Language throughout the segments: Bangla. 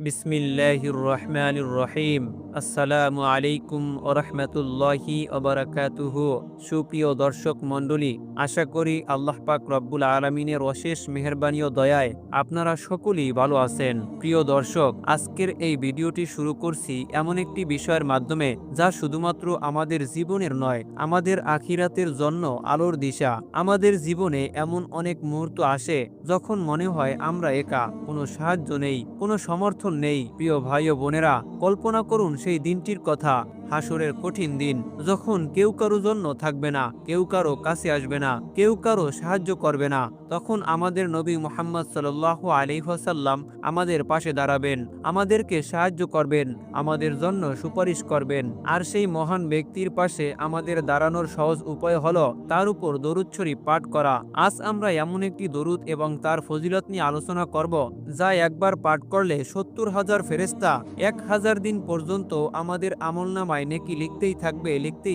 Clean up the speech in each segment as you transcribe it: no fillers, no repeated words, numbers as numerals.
বিসমিল্লাহির রহমানির রহিম। আসসালামু আলাইকুম ওয়া রাহমাতুল্লাহি ওয়া বারাকাতুহু। সুপ্রিয় দর্শক মণ্ডলী, আশা করি আল্লাহ পাক রব্বুল আলামিনের অশেষ মেহেরবানি ও দয়ায় আপনারা সকলেই ভালো আছেন। প্রিয় দর্শক, আজকের এই ভিডিওটি শুরু করছি এমন একটি বিষয়ের মাধ্যমে যা শুধুমাত্র আমাদের জীবনের নয়, আমাদের আখিরাতের জন্য আলোর দিশা। আমাদের জীবনে এমন অনেক মুহূর্ত আসে যখন মনে হয় আমরা একা, কোনো সাহায্য নেই, কোনো সমর্থন নেই। প্রিয় ভাই ও বোনেরা, কল্পনা করুন সেই দিনটির কথা, হাসরের কঠিন দিন, যখন কেউ কারো জন্য থাকবে না, কেউ কারো কাছে আসবে না, কেউ কারো সাহায্য করবে না। তখন আমাদের নবী মুহাম্মদ সাল্লাল্লাহু আলাইহি ওয়াসাল্লাম আমাদের পাশে দাঁড়াবেন, আমাদেরকে সাহায্য করবেন, আমাদের জন্য সুপারিশ করবেন। আর সেই মহান ব্যক্তির পাশে আমাদের দাঁড়ানোর সহজ উপায় হলো তার উপর দরুদ শরীফ পাঠ করা। আজ আমরা এমন একটি দরুদ এবং তার ফজিলত নিয়ে আলোচনা করব, যা একবার পাঠ করলে ৭০,০০০ ফেরেশতা ১,০০০ দিন পর্যন্ত আমাদের আমলনামায় নেকি লিখতেই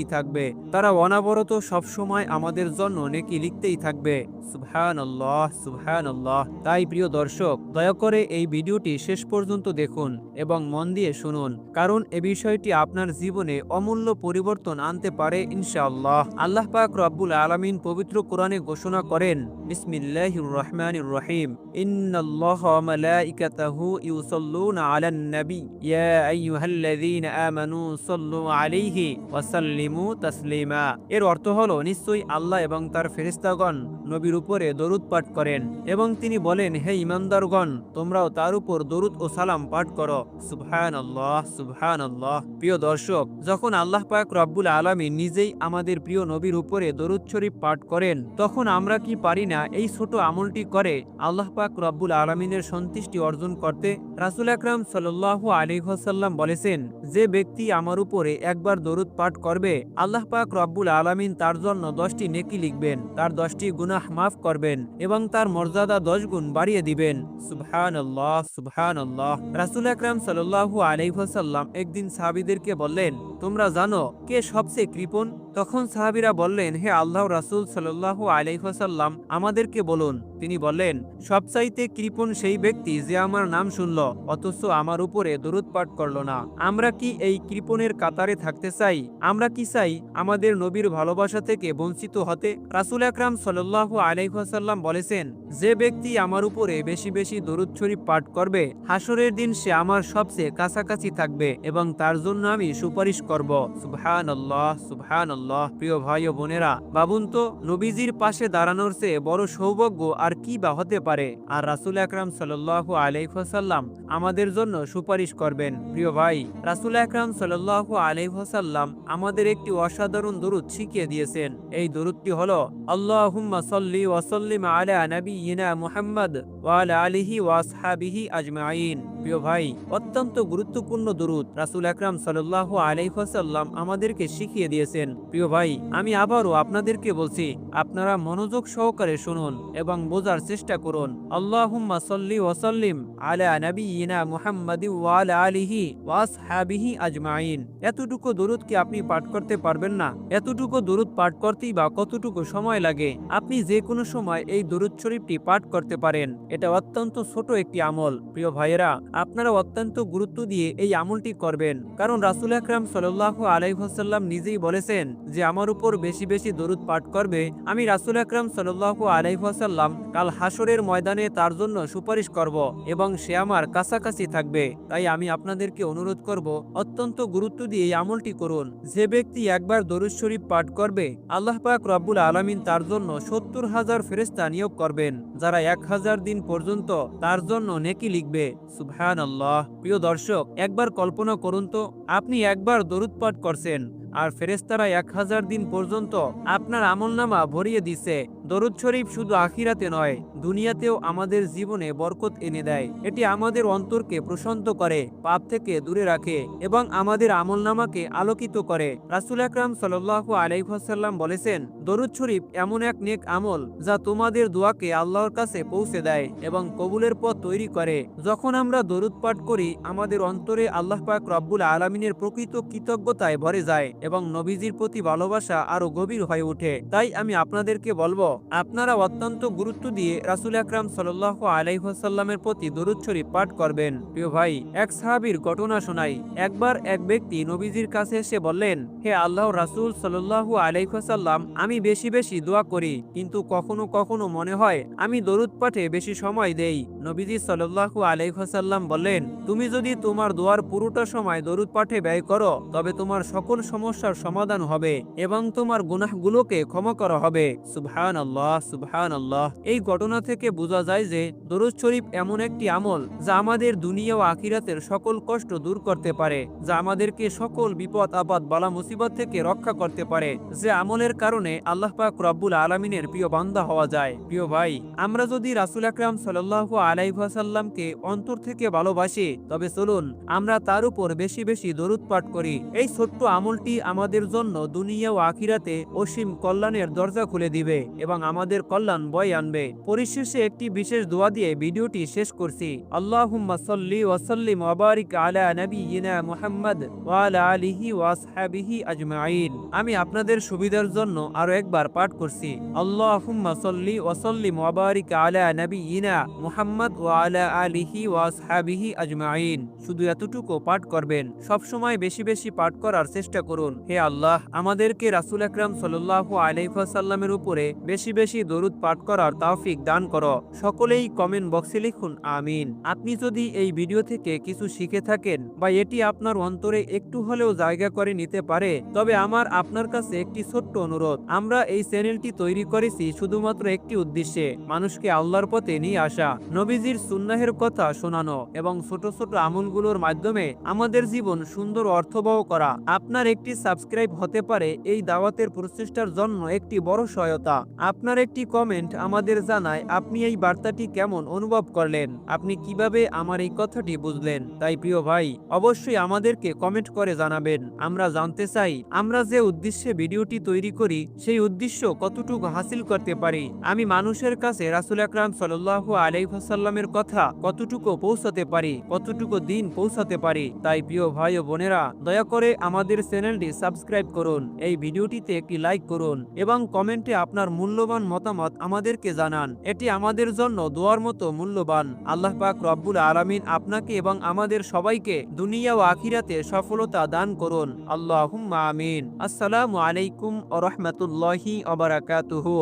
থাকবে। তারা অনাবরত সবসময় আমাদের জন্য নেকি লিখতেই থাকবে। সুবহানাল্লাহ, সুবহানাল্লাহ। তাই প্রিয় দর্শক, দয়া করে এই ভিডিওটি শেষ পর্যন্ত দেখুন এবং মন দিয়ে শুনুন, কারণ এ বিষয়টি আপনার জীবনে অমূল্য পরিবর্তন আনতে পারে ইনশাআল্লাহ। আল্লাহ পাক রব্বুল আলামিন পবিত্র কোরআনে ঘোষণা করেন, বিসমিল্লাহির রহমানির রহিম, ইন্নাল্লাহা ওয়া মালাইকাতাহু ইউসাল্লুনা আলান নবী ইয়া আইয়ুহাল্লাযীনা আমানু সাল্লু আলাইহি ওয়া সাল্লিমু তাসলিমা। এর অর্থ হলো, নিশ্চয়ই আল্লাহ এবং তার ফেরেশতাগণ নবীর উপরে দরুদ পাঠ করেন এবং তিনি বলেন, হে ঈমানদারগণ, তোমরাও তার উপর দরুদ ও সালাম পাঠ করো। সুবহানাল্লাহ, সুবহানাল্লাহ। প্রিয় দর্শক, যখন আল্লাহ পাক রব্বুল আলামিন নিজেই আমাদের প্রিয় নবীর উপরে দরুদ শরীফ পাঠ করেন, তখন আমরা কি পারি না এই ছোট আমলটি করে আল্লাহ পাক রব্বুল আলামিনের সন্তুষ্টি অর্জন করতে? রাসূল আকরাম সাল্লাল্লাহু আলাইহি ওয়াসাল্লাম বলেছেন, যে ব্যক্তি আমার উপরে একবার দরুদ পাঠ করবে, আল্লাহ পাক রব্বুল আলামিন তার জন্য 10টি নেকি লিখবেন, তার 10টি গুনাহ মাফ করবেন এবং তার মর্যাদা 10 গুণ বাড়িয়ে দিবেন। সুবহানাল্লাহ, সুবহানাল্লাহ। রাসূল আকরাম সাল্লাল্লাহু আলাইহি ওয়াসাল্লাম একদিন সাহাবীদেরকে বললেন, তোমরা জানো কে সবচেয়ে কৃপণ? তখন সাহাবীরা বললেন, হে আল্লাহর রাসূল সাল্লাল্লাহু আলাইহি ওয়াসাল্লাম, আমাদেরকে বলুন। তিনি বললেন, সবচাইতে কৃপণ সেই ব্যক্তি যে আমার নাম শুনল অথচ আমার উপরে দরুদ পাঠ করল না। আমরা কি এই কৃপণের কাতারে থাকতে চাই? আমরা কি চাই আমাদের নবীর ভালোবাসা থেকে বঞ্চিত হতে? রাসূল আকরাম সাল্লাল্লাহু আলাইহি ওয়াসাল্লাম বলেছেন, যে ব্যক্তি আমার উপরে বেশি বেশি দরুদ শরীফ পাঠ করবে, হাসরের দিন সে আমার সবচেয়ে কাছাকাছি থাকবে এবং তার জন্য আমি সুপারিশ করব। সুবহানাল্লাহ, সুবহানাল্লাহ। প্রিয় ভাই ও বোনেরা, ভাবুন তো, নবীজির পাশে দাঁড়ানোর চেয়ে বড় সৌভাগ্য আর কি বা হতে পারে? আর রাসূল আকরাম সাল্লাল্লাহু আলাইহি ওয়াসাল্লাম আমাদের জন্য সুপারিশ করবেন। প্রিয় ভাই, রাসূল আকরাম সাল্লাল্লাহু আলাইহি ওয়াসাল্লাম আমাদের একটি অসাধারণ দরুদ শিখিয়ে দিয়েছেন। এই দরুদটি হলো, আল্লাহুম্মা সাল্লি ওয়া সাল্লিম আলা নাবিয়িনা মুহাম্মদ ওয়া আলা আলিহি ওয়া আসহাবিহি আজমাইন। প্রিয় ভাই, অত্যন্ত গুরুত্বপূর্ণ দরুদ রাসূল আকরাম সাল্লাল্লাহু আলাইহি ওয়াসাল্লাম আমাদেরকে শিখিয়ে দিয়েছেন। প্রিয় ভাই, আমি আবারও আপনাদেরকে বলছি, আপনারা মনোযোগ সহকারে শুনুন এবং বোঝার চেষ্টা করুন। আল্লাহুম্মা সাল্লি ওয়া সাল্লিম আলা নাবিয়িনা মুহাম্মাদি ওয়া আলা আলিহি ওয়া আসহাবিহি আজমাইন। এতটুকু দরুদ কি আপনি পাঠ করতে পারবেন না? এতটুকু দরুদ পাঠ করতেই বা কতটুকু সময় লাগে? আপনি যে কোনো সময় এই দরুদ শরীফটি পাঠ করতে পারেন। এটা অত্যন্ত ছোট একটি আমল। প্রিয় ভাইয়েরা, আপনারা অত্যন্ত গুরুত্ব দিয়ে এই আমলটি করবেন, কারণ রাসূল আকরাম সাল্লাল্লাহু আলাইহি ওয়াসাল্লাম নিজেই বলেছেন যে আমার উপর বেশি বেশি দরুদ পাঠ করবে, আমি রাসূল আকরাম সাল্লাল্লাহু আলাইহি ওয়াসাল্লাম কাল হাসরের ময়দানে তার জন্য সুপারিশ করব এবং সে আমার কাছাকাছি থাকবে। তাই আমি আপনাদেরকে অনুরোধ করব, অত্যন্ত গুরুত্ব দিয়ে এই আমলটি করুন। যে ব্যক্তি একবার দরুদ শরীফ পাঠ করবে, আল্লাহ পাক রব্বুল আলামিন তার জন্য ৭০,০০০ ফেরেশতা নিয়োগ করবেন, যারা ১,০০০ দিন পর্যন্ত তার জন্য নেকি লিখবে। সুবহানাল্লাহ। প্রিয় দর্শক, একবার কল্পনা করুন তো, আপনি একবার দরুদ পাঠ করছেন আর ফেরেশতারা ১,০০০ দিন পর্যন্ত আপনার আমলনামা ভরিয়ে দিছে। দরুদ শরীফ শুধু আখিরাতে নয়, দুনিয়াতেও আমাদের জীবনে বরকত এনে দেয়। এটি আমাদের অন্তরকে প্রশান্ত করে, পাপ থেকে দূরে রাখে এবং আমাদের আমলনামাকে আলোকিত করে। রাসূল আকরাম সাল্লাল্লাহু আলাইহি ওয়াসাল্লাম বলেছেন, দরুদ শরীফ এমন এক নেক আমল যা তোমাদের দোয়াকে আল্লাহর কাছে পৌঁছে দেয় এবং কবুলের পথ তৈরি করে। যখন আমরা দরুদ পাঠ করি, আমাদের অন্তরে আল্লাহ পাক রব্বুল আলামিনের প্রকৃত কৃতজ্ঞতায় ভরে যায়। এবং নবীজির প্রতি ভালোবাসা আরো গভীর হয়ে ওঠে। তাই আমি আপনাদেরকে বলবো, আপনারা অত্যন্ত গুরুত্ব দিয়ে রাসূল আকরাম সাল্লাল্লাহু আলাইহি ওয়াসাল্লামের প্রতি দরুদ শরীফ পাঠ করবেন। প্রিয় ভাই, এক সাহাবীর ঘটনা শোনাই। একবার এক ব্যক্তি নবীজির কাছে এসে বললেন, হে আল্লাহর রাসূল সাল্লাল্লাহু আলাইহি ওয়াসাল্লাম, আমি বেশি বেশি দোয়া করি, কিন্তু কখনো কখনো মনে হয় আমি দরুদ পাঠে বেশি সময় দেই। নবীজি সাল্লাল্লাহু আলাইহি ওয়াসাল্লাম বললেন, তুমি যদি তোমার দোয়ার পুরোটা সময় দরুদ পাঠে ব্যয় করো, তবে তোমার সকল সমস্যার সমাধান হবে এবং তোমার গুনাহগুলোকে ক্ষমা করা হবে। সুবহানাল্লাহ, সুবহানাল্লাহ। এই ঘটনা থেকে বোঝা যায় যে দরুদ শরীফ এমন একটি আমল যা আমাদের দুনিয়া ও আখিরাতের সকল কষ্ট দূর করতে পারে, যা আমাদেরকে সকল বিপদ আপদ বালা মুসিবত থেকে রক্ষা করতে পারে, যে আমলের কারণে আল্লাহ পাক রব্বুল আলামিনের প্রিয় বান্দা হওয়া যায়। প্রিয় ভাই, আমরা যদি রাসূল আকরাম সাল্লাল্লাহু আলাইহি ওয়াসাল্লামকে অন্তর থেকে ভালোবাসি, তবে চলুন আমরা তার উপর বেশি বেশি দরুদ পাঠ করি। এই ছোট্ট আমলটি আমাদের জন্য দুনিয়া ও আখিরাতে অসীম কল্যাণের দরজা খুলে দিবে এবং আমাদের কল্যাণ বয়ে আনবে। পরিশেষে একটি বিশেষ দোয়া দিয়ে ভিডিওটি শেষ করছি। আল্লাহুম্মা সাল্লি ওয়া সাল্লিম ওয়া বারিক আলা নাবিয়িনা মুহাম্মদ ওয়া আলা আলিহি ওয়া আসহাবিহি আজমাইন। আমি আপনাদের সুবিধার জন্য আরো একবার পাঠ করছি। আল্লাহুম্মা সাল্লি ওয়া সাল্লিম ওয়া বারিক আলা নাবিয়িনা মুহাম্মদ ওয়া আলা আলিহি ওয়া আসহাবিহি আজমাইন। শুধু এতটুকু পাঠ করবেন। সব সময় বেশি বেশি পাঠ করার চেষ্টা করুন। হে আল্লাহ, আমাদেরকে রাসূল আকরাম সাল্লাল্লাহু আলাইহি ওয়াসাল্লামের উপরে বেশি বেশি দরুদ পাঠ করার তৌফিক দান করো। সকলেই কমেন্ট বক্সে লিখুন আমিন। আপনি যদি এই ভিডিও থেকে কিছু শিখে থাকেন বা এটি আপনার অন্তরে একটু হলেও জায়গা করে নিতে পারে, তবে আমার আপনার কাছে একটি ছোট্ট অনুরোধ। আমরা এই চ্যানেলটি তৈরি করেছি শুধুমাত্র একটি উদ্দেশ্যে, মানুষকে আল্লাহর পথে নিয়ে আসা, নবীজির সুন্নাহের কথা শোনানো এবং ছোট ছোট আমলগুলোর মাধ্যমে আমাদের জীবন সুন্দর অর্থবহ করা। আপনার একটি সাবস্ক্রাইব হতে পারে এই দাওয়াতের প্রচেষ্টার জন্য একটি বড় সহায়তা। আপনার একটি কমেন্ট আমাদের জানায় আপনি এই বার্তাটি কেমন অনুভব করলেন, আপনি কিভাবে আমার এই কথাটি বুঝলেন। তাই প্রিয় ভাই, অবশ্যই আমাদেরকে কমেন্ট করে জানাবেন। আমরা জানতে চাই আমরা যে উদ্দেশ্যে ভিডিওটি তৈরি করি সেই উদ্দেশ্য কতটুকু হাসিল করতে পারি। আমি মানুষের কাছে রাসূল আকরাম সাল্লাল্লাহু আলাইহি ওয়াসাল্লামের কথা কতটুকু পৌঁছাতে পারি, কতটুকু দিন পৌঁছাতে পারি। তাই প্রিয় ভাই ও বোনেরা, দয়া করে আমাদের চ্যানেলটি সাবস্ক্রাইব করুন, এই ভিডিওটিতে একটি লাইক করুন এবং কমেন্টে আপনার মূল্যবান মতামত আমাদেরকে জানান। এটি আমাদের জন্য দোয়ার মতো মূল্যবান। আল্লাহ পাক রব্বুল আলামিন আপনাকে এবং আমাদের সবাইকে দুনিয়া ও আখিরাতে সফলতা দান করুন। আল্লাহুম্মা আমিন। আসসালামু আলাইকুম ওয়া রাহমাতুল্লাহি ওয়া বারাকাতুহু।